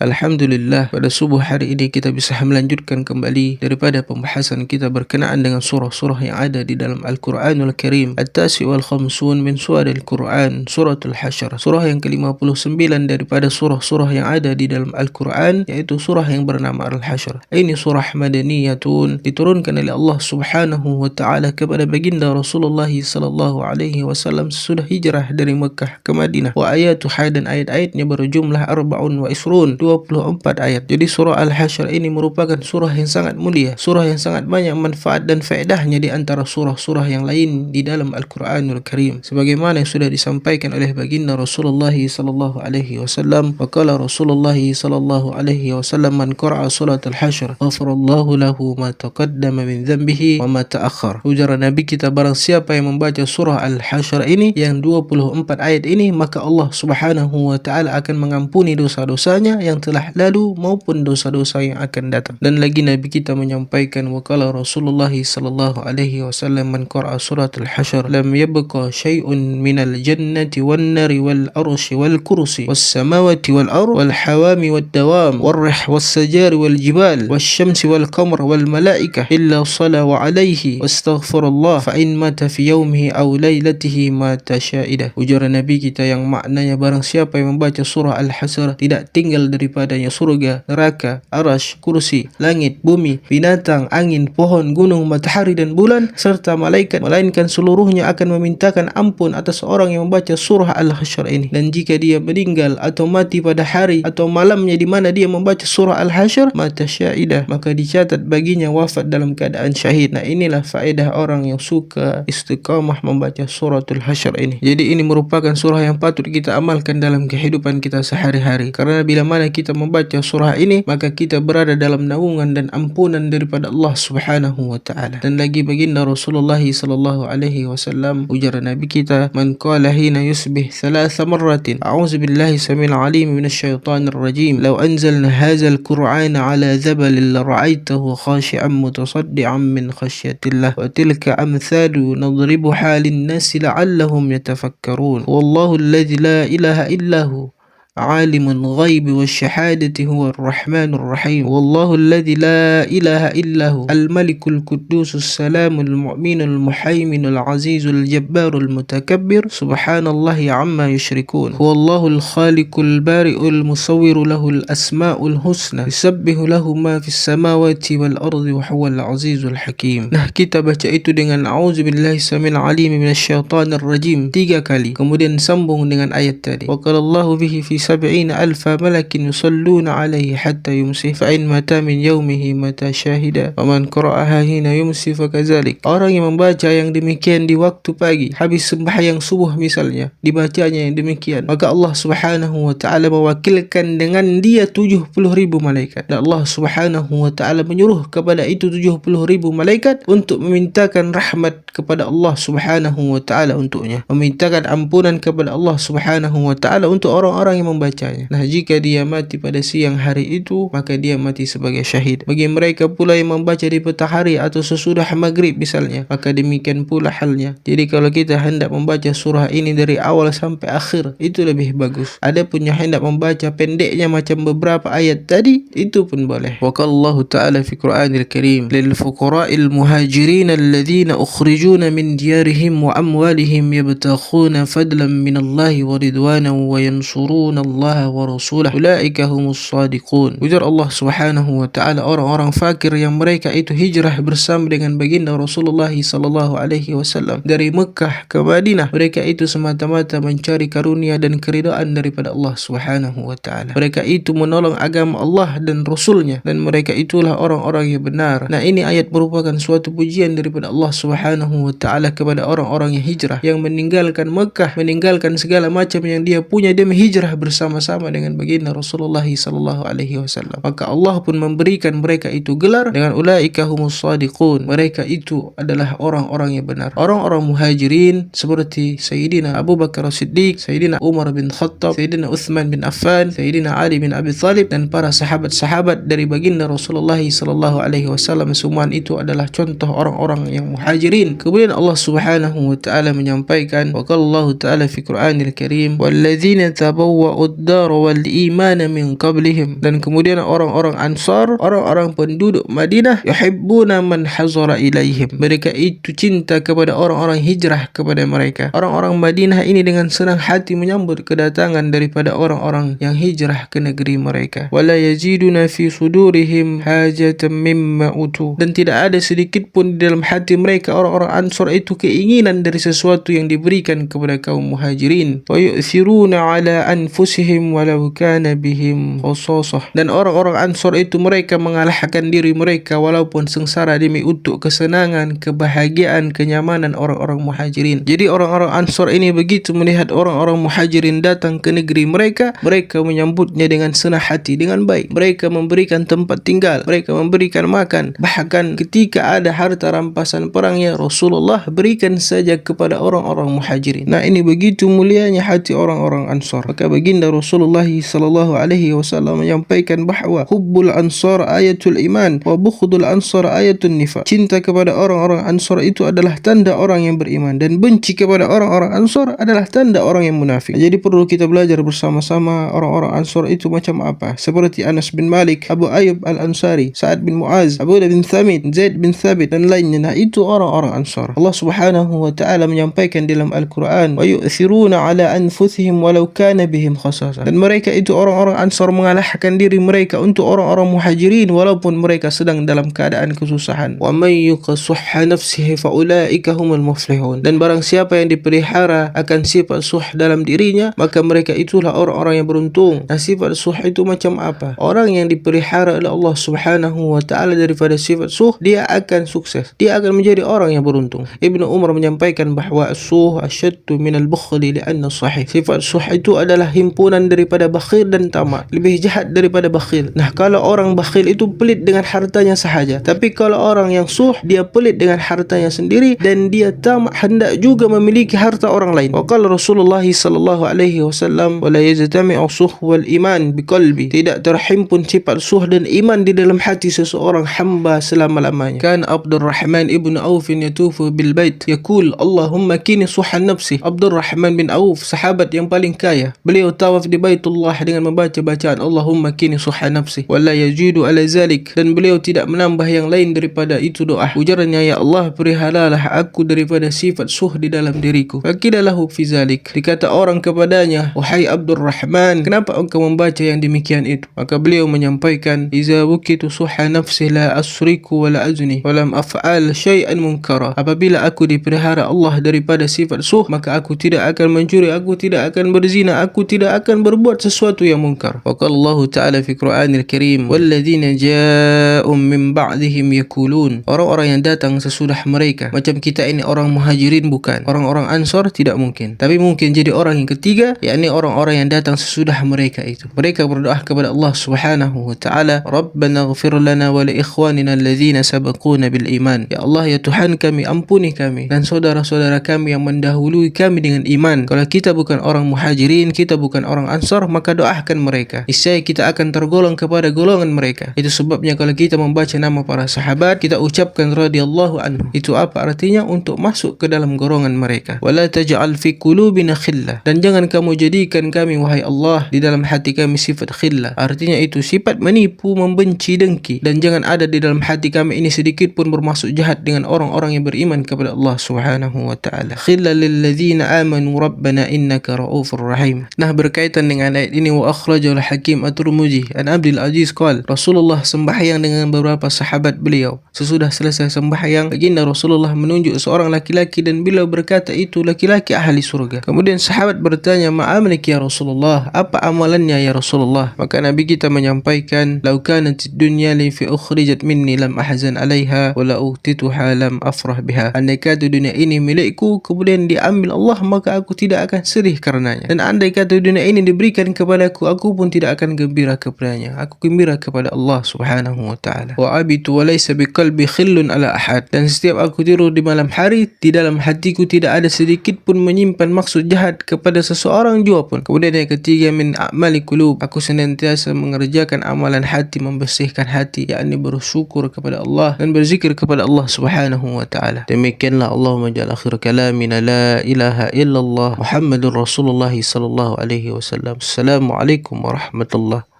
Alhamdulillah, pada subuh hari ini kita bisa melanjutkan kembali daripada pembahasan kita berkenaan dengan surah-surah yang ada di dalam Al-Quranul Karim. At-Tasi wal Khamsun min Surah Al-Quran, Suratul Hasyr, surah yang ke-59 daripada surah-surah yang ada di dalam Al-Quran, yaitu surah yang bernama Al-Hasyr. Ini surah madaniyatun, diturunkan oleh Allah Subhanahu wa taala kepada baginda Rasulullah sallallahu alaihi wasallam sesudah hijrah dari Mekah ke Madinah. Wa ayatuha, dan ayat-ayatnya berjumlah 24 ayat. Jadi surah Al-Hasyr ini merupakan surah yang sangat mulia, surah yang sangat banyak manfaat dan faedahnya di antara surah-surah yang lain di dalam Al-Quranul Karim. Sebagaimana yang sudah disampaikan oleh baginda Rasulullah sallallahu alaihi wasallam, waqala Rasulullah sallallahu alaihi wasallam, man qara'a surat Al-Hasyr ghafarallahu lahu ma taqaddama min dhanbihi wa ma ta'akhkhar. Ujar Nabi kita, barang siapa yang membaca surah Al-Hasyr ini, yang 24 ayat ini, maka Allah Subhanahu wa taala akan mengampuni dosa-dosanya yang telah lalu maupun dosa-dosa yang akan datang. Dan lagi Nabi kita menyampaikan, waqala Rasulullah sallallahu alaihi wasallam, man qara'a surat Al-Hasyr lam yabqa syai'un minal jannati wan nari wal arshi wal kursi was samawati wal ard wal hawami wad dawam wal rih was sajari wal jibal was syamsi wal qamar wal malaikah illa salaw alaihi wastaghfirullah fa in mata fi yawmihi aw lailatihi mata syahidah. Ujar Nabi kita yang maknanya, barang siapa yang membaca surah Al-Hasyr, tidak tinggal daripadanya surga, neraka, arasy, kursi, langit, bumi, binatang, angin, pohon, gunung, matahari dan bulan serta malaikat, melainkan seluruhnya akan memintakan ampun atas orang yang membaca surah Al-Hasyr ini. Dan jika dia meninggal atau mati pada hari atau malamnya di mana dia membaca surah Al-Hasyr, mata syahidah, maka dicatat baginya wafat dalam keadaan syahid. Nah, inilah faedah orang yang suka istiqamah membaca suratul Hasyr ini. Jadi ini merupakan surah yang patut kita amalkan dalam kehidupan kita sehari-hari, karena bila mana kita membaca surah ini, maka kita berada dalam naungan dan ampunan daripada Allah Subhanahu wa taala. Dan lagi baginda Rasulullah sallallahu alaihi wasallam, ujar Nabi kita, man qala hina yusbih thalatha marratin a'udzu billahi samil alim minasyaitonir rajim law anzalna hadzal qur'ana ala jabalin la ra'aitahu khashi'an mutasaddian min khashyatillah wa tilka amthalu nadribuha lin-nasi la'allahum yatafakkarun wallahu alladzi la ilaha illa hu عالم الغيب والشهادة هو الرحمن الرحيم والله الذي لا إله إلا هو الملك القدوس السلام المؤمن المحيمن العزيز الجبار المتكبر سبحان الله عما يشركون هو الله الخالق البارئ المصور له الأسماء الحسنى يسبح له ما في السماوات والأرض وهو العزيز الحكيم. Nah, kita baca itu dengan a'udzubillahi samil alim minasyaitonir rajim 3 kali, kemudian sambung dengan ayat tadi, waqalallahu bihi fi 70,000 malakin yusalluna alaihi hatta yumsi fa in mata min yaumihi mata syahida wa man qara'aha hina yumsi fakadzalik. Orang yang membaca yang demikian di waktu pagi habis sembahyang subuh misalnya, dibacanya yang demikian, maka Allah Subhanahu wa taala mewakilkan dengan dia 70,000 malaikat. Dan Allah Subhanahu wa taala menyuruh kepada itu 70,000 malaikat untuk memintakan rahmat kepada Allah Subhanahu wa taala untuknya, memintakan ampunan kepada Allah Subhanahu wa taala untuk orang-orang yang membacanya. Nah, jika dia mati pada siang hari itu, maka dia mati sebagai syahid. Bagi mereka pula yang membaca di petang hari atau sesudah maghrib misalnya, maka demikian pula halnya. Jadi kalau kita hendak membaca surah ini dari awal sampai akhir, itu lebih bagus. Adapun yang hendak membaca pendeknya macam beberapa ayat tadi, itu pun boleh. Wa qallahu ta'ala fi Qur'anil Karim lil fuqara'il muhajirin alladhina ukhrijuna min diyarihim wa amwalihim yabtaghuna fadlan min Allah wa ridwanan wa yansuruna Allah wa rasulahu ulaika humus shadiqun. Ujar Allah Subhanahu wa taala, orang-orang fakir yang mereka itu hijrah bersama dengan baginda Rasulullah sallallahu alaihi wasallam dari Mekah ke Madinah, mereka itu semata-mata mencari karunia dan keridaan daripada Allah Subhanahu wa taala. Mereka itu menolong agama Allah dan Rasulnya, dan mereka itulah orang-orang yang benar. Nah, ini ayat merupakan suatu pujian daripada Allah Subhanahu wa taala kepada orang-orang yang hijrah, yang meninggalkan Mekah, meninggalkan segala macam yang dia punya, dia hijrah bersama-sama dengan baginda Rasulullah sallallahu alaihi wasallam. Maka Allah pun memberikan mereka itu gelar dengan ulaika humus shadiqun. Mereka itu adalah orang-orang yang benar. Orang-orang muhajirin seperti Sayyidina Abu Bakar As-Siddiq, Sayyidina Umar bin Khattab, Sayyidina Uthman bin Affan, Sayyidina Ali bin Abi Thalib, dan para sahabat-sahabat dari baginda Rasulullah sallallahu alaihi wasallam, semua itu adalah contoh orang-orang yang muhajirin. Kemudian Allah Subhanahu wa taala menyampaikan, wa qallahu ta'ala fi Qur'anil Karim walladzina tabawwa'u tabau'ud dar wal iman min qablihim, dan kemudian orang-orang Ansar, orang-orang penduduk Madinah, yuhibbuna man hazara ilaihim, mereka itu cinta kepada orang-orang hijrah kepada mereka. Orang-orang Madinah ini dengan senang hati menyambut kedatangan daripada orang-orang yang hijrah ke negeri mereka. Wala yaziduna fi sudurihim hajatan mimma utu, dan tidak ada sedikit pun di dalam hati mereka orang-orang Ansar itu keinginan dari sesuatu yang diberikan kepada kaum Muhajirin. Wa yu'thiruna ala anfusihim walau kana bihim khasasah, dan orang-orang Ansar itu mereka mengalahkan diri mereka walaupun sengsara demi untuk kesenangan, kebahagiaan, kenyamanan orang-orang Muhajirin. Jadi orang-orang Ansar ini begitu melihat orang-orang Muhajirin datang ke negeri mereka, mereka menyambutnya dengan senang hati, dengan baik. Mereka memberikan tempat tinggal, mereka memberikan makan, bahkan ketika ada harta rampasan perangnya, Rasulullah berikan saja kepada orang-orang Muhajirin. Nah, ini begitu mulianya hati orang-orang Ansar. Maka baginda Rasulullah sallallahu alaihi wasallam menyampaikan bahawa hubbul ansar ayatul iman wa bughdul ansar ayatul nifaq. Cinta kepada orang-orang Ansar itu adalah tanda orang yang beriman, dan benci kepada orang-orang Ansar adalah tanda orang yang munafik. Jadi perlu kita belajar bersama-sama orang-orang Ansar itu macam apa. Seperti Anas bin Malik, Abu Ayyub al-Ansari, Sa'ad bin Mu'az, Abu bin Thamid, Zaid bin Thabit, dan lainnya. Nah, itu orang-orang Ansar. Allah Subhanahu wa ta'ala menyampaikan dalam Al-Quran, wa yu'thiruna ala anfusihim walau kana bihim khasasah, dan mereka itu orang-orang Ansar mengalahkan diri mereka untuk orang-orang Muhajirin walaupun mereka sedang dalam keadaan kesusahan. Wa may yuqassuhha nafsihi fa ulaika humul muflihun, dan barang siapa yang dipelihara akan sifat suh dalam dirinya, maka mereka itulah orang-orang yang beruntung. Nah, sifat suh itu macam apa? Orang yang dipelihara oleh Allah Subhanahu wa ta'ala daripada sifat suh, dia akan sukses, dia akan menjadi orang yang beruntung. Ibnu Umar menyampaikan bahawa as-suh asyaddu minal bukhli li'anna sahih. Sifat suh itu adalah himpunan daripada bakhil dan tamak, lebih jahat daripada bakhil. Nah, kalau orang bakhil itu pelit dengan hartanya sahaja, tapi kalau orang yang suh, dia pelit dengan hartanya sendiri dan dia tamak hendak juga memiliki harta orang lain. Wa qala Rasulullah sallallahu alaihi wasallam, wala yajtami'u suh wal iman biqalbi, tidak terhimpun sifat suh dan iman di dalam hati seseorang hamba selama-lamanya. Kan Abdurrahman ibn Auf yatufu bil bait yaqul Allahumma kini suhan nafsi. Abdurrahman bin Auf, sahabat yang paling kaya, beliau tawaf di Baitullah dengan membaca bacaan Allahumma kini suhan nafsi wala yajidu ala zalik, dan beliau tidak menambah yang lain daripada itu doa. Ujarnya, ya Allah, perihalalah aku daripada sifat suh di dalam diriku. Fakidalahu fi zalik, dikata orang kepadanya, wahai Abdurrahman, kenapa engkau membaca yang demikian itu? Maka beliau menyampaikan, iza wukitu suha nafsi la asriku wa la azni wa lam af'al syai'an munkara. Apabila aku dipelihara Allah daripada sifat suh, maka aku tidak akan mencuri, aku tidak akan berzina, aku tidak akan berbuat sesuatu yang munkar. Wa qala Allah Ta'ala fi Qur'anil Karim, walladzina ja'um min ba'dihim yakulun, orang-orang yang datang sesudah mereka. Macam kita ini orang Muhajirin bukan, orang-orang Ansar tidak mungkin, tapi mungkin jadi orang yang ketiga, yakni orang-orang yang datang sesudah mereka itu. Mereka berdoa kepada Allah Subhanahu wa ta'ala, Rabbana ighfir lana wa li ikhwanina alladzina sabaquna bil iman. Ya Allah, ya Tuhan kami, ampuni kami dan saudara-saudara kami yang mendahului kami dengan iman. Kalau kita bukan orang Muhajirin, kita bukan orang Ansar, maka doakan mereka, niscaya kita akan tergolong kepada golongan mereka. Itu sebabnya kalau kita membaca nama para sahabat, kita ucapkan radhiyallahu anhu. Itu apa artinya? Untuk masuk ke dalam golongan mereka. Wala taj'al fi qulubina khillah, dan jangan kamu jadikan kami, wahai Allah, di dalam hati kami sifat khillah, artinya itu sifat menipu, membenci, dengki, dan jangan ada di dalam hati kami ini sedikit pun bermaksud jahat dengan orang-orang yang beriman kepada Allah Subhanahu wa ta'ala. Khillah lilladzina amanu rabbana innaka ra'ufur rahim. Nah, berkaitan dengan ayat ini, wa akhrajal Hakim at-Tirmidzi an Abdul Aziz qala, Rasulullah sembahyang dengan beberapa sahabat beliau. Sesudah selesai sembahyang, baginda Rasulullah menunjuk seorang laki-laki dan beliau berkata, itu laki-laki ahli surga. Kemudian sahabat bertanya, ma'amalik ya Rasulullah, apa amalannya ya Rasulullah? Maka Nabi kita menyampaikan, lau kanatid dunya li fi ukhrijat minni lam ahzan 'alaiha wa la utituha lam afrah biha. Andai kata dunia ini milikku kemudian diambil Allah, maka aku tidak akan sedih karenanya, dan andai kata dunia ini diberikan kepadaku, aku pun tidak akan gembira kepadanya. Aku gembira kepada Allah Subhanahu wa ta'ala. Wa abitu wa laysa biqalbi khillun ala ahad, dan setiap aku tidur di malam hari, di dalam hatiku tidak ada sedikit pun menyimpan maksud jahat kepada seseorang jua pun. Kemudian yang ketiga, min a'mali qulub, aku senantiasa mengerjakan amalan hati, membersihkan hati, yakni bersyukur kepada Allah dan berzikir kepada Allah Subhanahu wa ta'ala. Demikianlah, Allahumma ja'al akhir kalamina la ilaha illallah Muhammadur Rasulullah sallallahu alaihi wasallam. Assalamualaikum warahmatullahi